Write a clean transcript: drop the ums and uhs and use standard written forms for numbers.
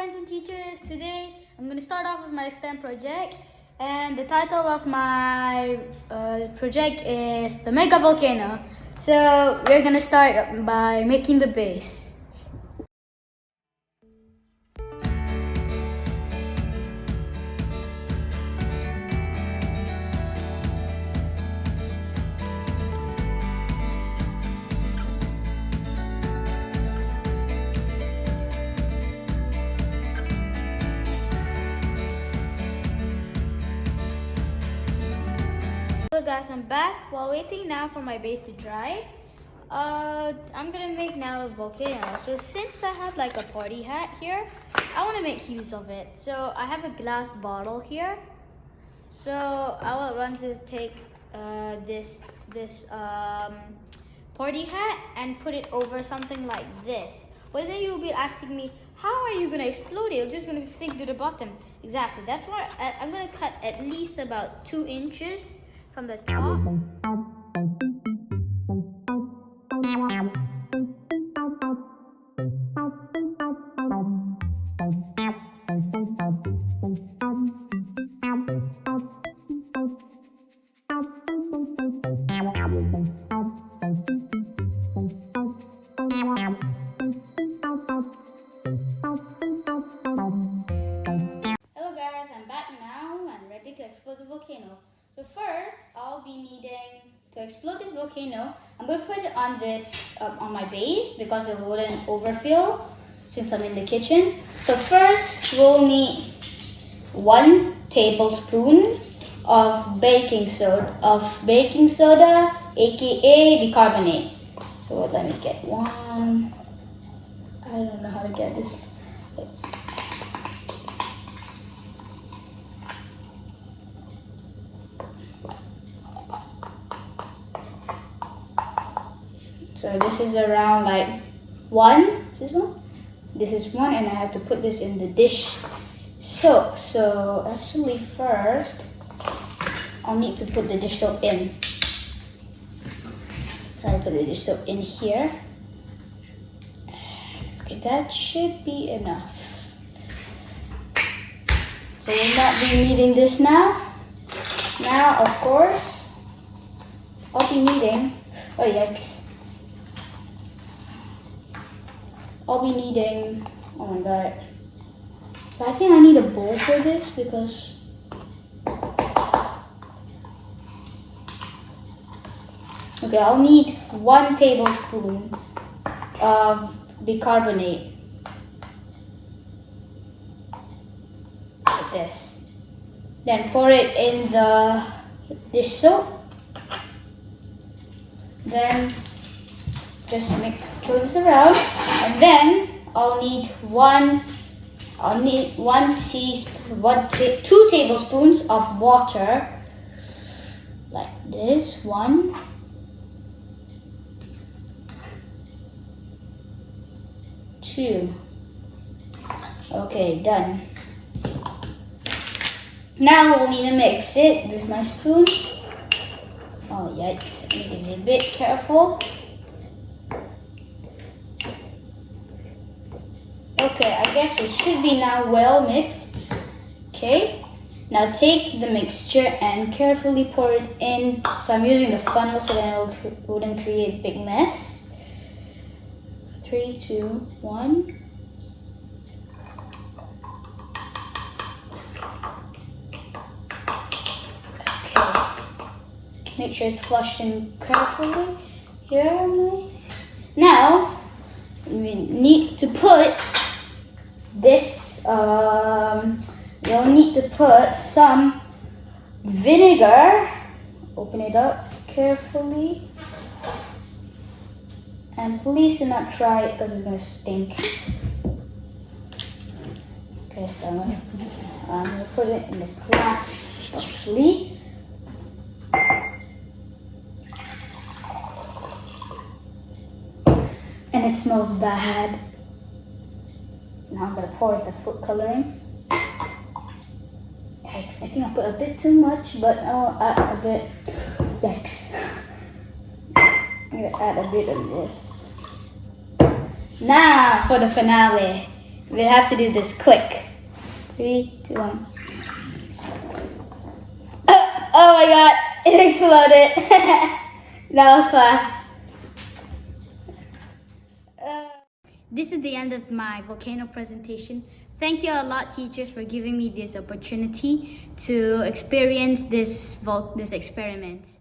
friends and teachers. Today I'm going to start off with my STEM project, and the title of my project is the Mega Volcano. So we're going to start by making the base. Hello guys, I'm back. While waiting now for my base to dry, I'm gonna make now a volcano. So since I have like a party hat here, I want to make use of it. So I have a glass bottle here. So I will run to take this party hat and put it over something like this. But then you'll be asking me, how are you gonna explode it? It's just gonna sink to the bottom. Exactly. That's why I'm gonna cut at least about 2 inches from the top. Hello guys, I'm back now and ready to explode the volcano. So first, I'll be needing to explode this volcano. I'm going to put it on this on my base because it wouldn't overfill since I'm in the kitchen. So first, we'll need 1 tablespoon of baking soda, aka bicarbonate. So let me get one. I don't know how to get this. So this is around like 1. Is this one? This is 1, and I have to put this in the dish soap. So actually first, I'll need to put the dish soap in. So I put the dish soap in here. Okay, that should be enough. So we'll not be needing this now. Now, of course, I'll be needing, oh yikes. I'll be needing, oh my god. But I think I need a bowl for this because okay, I'll need 1 tablespoon of bicarbonate. Like this. Then pour it in the dish soap. Then just throw this around, and then I'll need 2 tablespoons of water, like this. 1, 2. Okay, done. Now we'll need to mix it with my spoon. Oh yikes! I need to be a bit careful. Okay, I guess it should be now well mixed. Okay, now take the mixture and carefully pour it in. So I'm using the funnel so that it wouldn't create a big mess. 3, 2, 1. Okay, make sure it's flushed in carefully. Here, now we need to put this, you'll need to put some vinegar. Open it up carefully. And please do not try it because it's going to stink. Okay, so I'm going to put it in the glass actually. And it smells bad. Now I'm going to pour the food coloring. Yikes, I think I put a bit too much, but I'll add a bit. Yikes. I'm going to add a bit of this. Now for the finale. We have to do this quick. 3, 2, 1. Oh my god, it exploded. That was fast. This is the end of my volcano presentation. Thank you a lot, teachers, for giving me this opportunity to experience this experiment.